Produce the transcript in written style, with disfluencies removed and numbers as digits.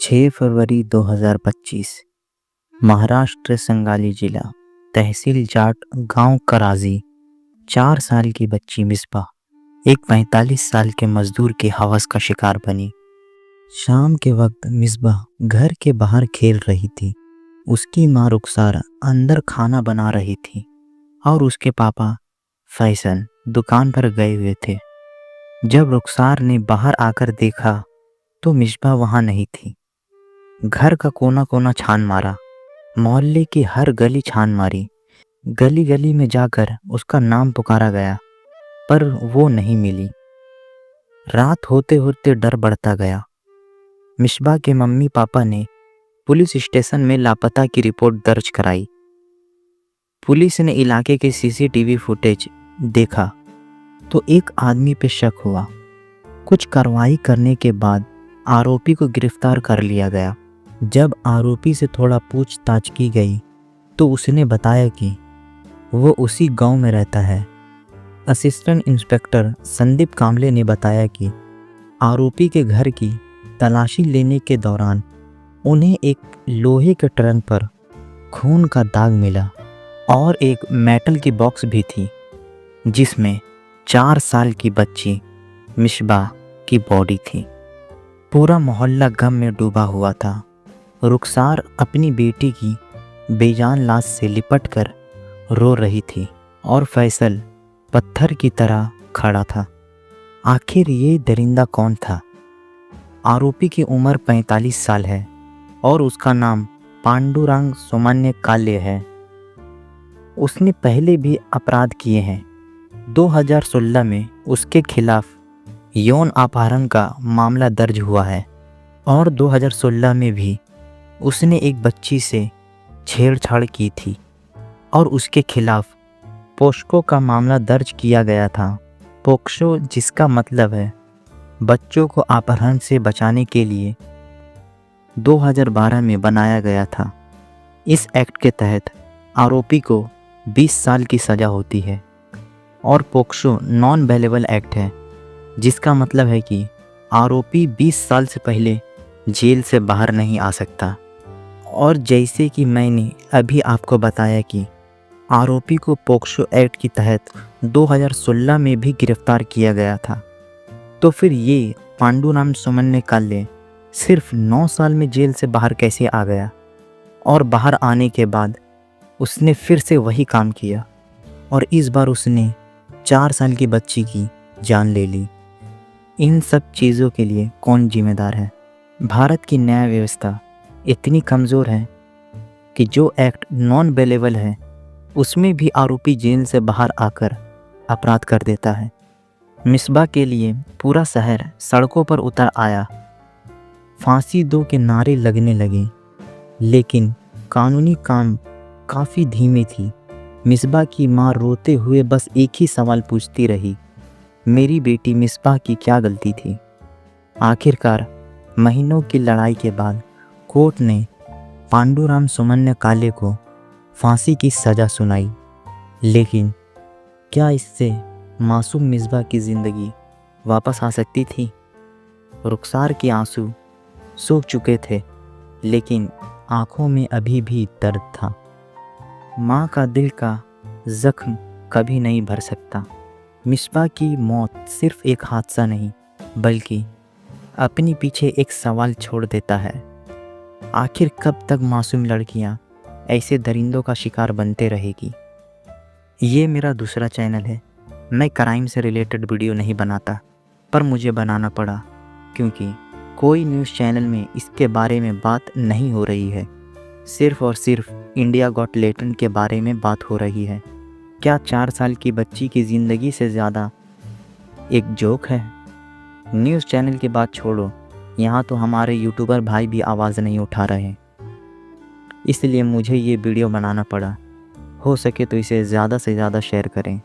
6 फरवरी 2025 महाराष्ट्र संगाली जिला तहसील जाट गांव कराजी। 4 साल की बच्ची मिसबा एक 45 साल के मजदूर के हवस का शिकार बनी। शाम के वक्त मिसबा घर के बाहर खेल रही थी। उसकी माँ रुखसार अंदर खाना बना रही थी और उसके पापा फैसल दुकान पर गए हुए थे। जब रुखसार ने बाहर आकर देखा तो मिसबा वहां नहीं थी। घर का कोना कोना छान मारा, मोहल्ले की हर गली छान मारी, गली गली में जाकर उसका नाम पुकारा गया, पर वो नहीं मिली। रात होते होते डर बढ़ता गया। मिसबा के मम्मी पापा ने पुलिस स्टेशन में लापता की रिपोर्ट दर्ज कराई। पुलिस ने इलाके के सीसीटीवी फुटेज देखा तो एक आदमी पे शक हुआ। कुछ कार्रवाई करने के बाद आरोपी को गिरफ्तार कर लिया गया। जब आरोपी से थोड़ा पूछताछ की गई तो उसने बताया कि वो उसी गांव में रहता है। असिस्टेंट इंस्पेक्टर संदीप कामले ने बताया कि आरोपी के घर की तलाशी लेने के दौरान उन्हें एक लोहे के ट्रंक पर खून का दाग मिला और एक मेटल की बॉक्स भी थी जिसमें 4 साल की बच्ची मिसबा की बॉडी थी। पूरा मोहल्ला गम में डूबा हुआ था। रुखसार अपनी बेटी की बेजान लाश से लिपट कर रो रही थी और फैसल पत्थर की तरह खड़ा था। आखिर ये दरिंदा कौन था? आरोपी की उम्र 45 साल है और उसका नाम पांडुरंग सोमान्य काले है। उसने पहले भी अपराध किए हैं। 2016 में उसके खिलाफ यौन अपहरण का मामला दर्ज हुआ है और 2016 में भी उसने एक बच्ची से छेड़छाड़ की थी और उसके खिलाफ पोक्सो का मामला दर्ज किया गया था। पोक्सो जिसका मतलब है बच्चों को अपहरण से बचाने के लिए 2012 में बनाया गया था। इस एक्ट के तहत आरोपी को 20 साल की सज़ा होती है और पोक्सो नॉन बेलेबल एक्ट है जिसका मतलब है कि आरोपी 20 साल से पहले जेल से बाहर नहीं आ सकता। और जैसे कि मैंने अभी आपको बताया कि आरोपी को पोक्सो एक्ट के तहत 2016 में भी गिरफ्तार किया गया था, तो फिर ये पांडुरंग सोमान्य काले सिर्फ 9 साल में जेल से बाहर कैसे आ गया? और बाहर आने के बाद उसने फिर से वही काम किया और इस बार उसने 4 साल की बच्ची की जान ले ली। इन सब चीज़ों के लिए कौन जिम्मेदार है? भारत की न्याय व्यवस्था इतनी कमज़ोर है कि जो एक्ट नॉन बेलेबल है उसमें भी आरोपी जेल से बाहर आकर अपराध कर देता है। मिसबा के लिए पूरा शहर सड़कों पर उतर आया। फांसी दो के नारे लगने लगे, लेकिन कानूनी काम काफ़ी धीमी थी। मिसबा की माँ रोते हुए बस एक ही सवाल पूछती रही, मेरी बेटी मिसबा की क्या गलती थी? आखिरकार महीनों की लड़ाई के बाद कोर्ट ने पांडुरंग सोमान्य काले को फांसी की सज़ा सुनाई। लेकिन क्या इससे मासूम मिसबा की ज़िंदगी वापस आ सकती थी? रुखसार के आंसू सूख चुके थे, लेकिन आंखों में अभी भी दर्द था। माँ का दिल का ज़ख्म कभी नहीं भर सकता। मिसबा की मौत सिर्फ एक हादसा नहीं, बल्कि अपने पीछे एक सवाल छोड़ देता है। आखिर कब तक मासूम लड़कियां ऐसे दरिंदों का शिकार बनते रहेगी? ये मेरा दूसरा चैनल है। मैं क्राइम से रिलेटेड वीडियो नहीं बनाता, पर मुझे बनाना पड़ा क्योंकि कोई न्यूज़ चैनल में इसके बारे में बात नहीं हो रही है। सिर्फ और सिर्फ इंडिया गॉट टैलेंट के बारे में बात हो रही है। क्या 4 साल की बच्ची की ज़िंदगी से ज़्यादा एक जोक है? न्यूज़ चैनल की बात छोड़ो, यहाँ तो हमारे यूट्यूबर भाई भी आवाज़ नहीं उठा रहे हैं, इसलिए मुझे ये वीडियो बनाना पड़ा। हो सके तो इसे ज़्यादा से ज़्यादा शेयर करें।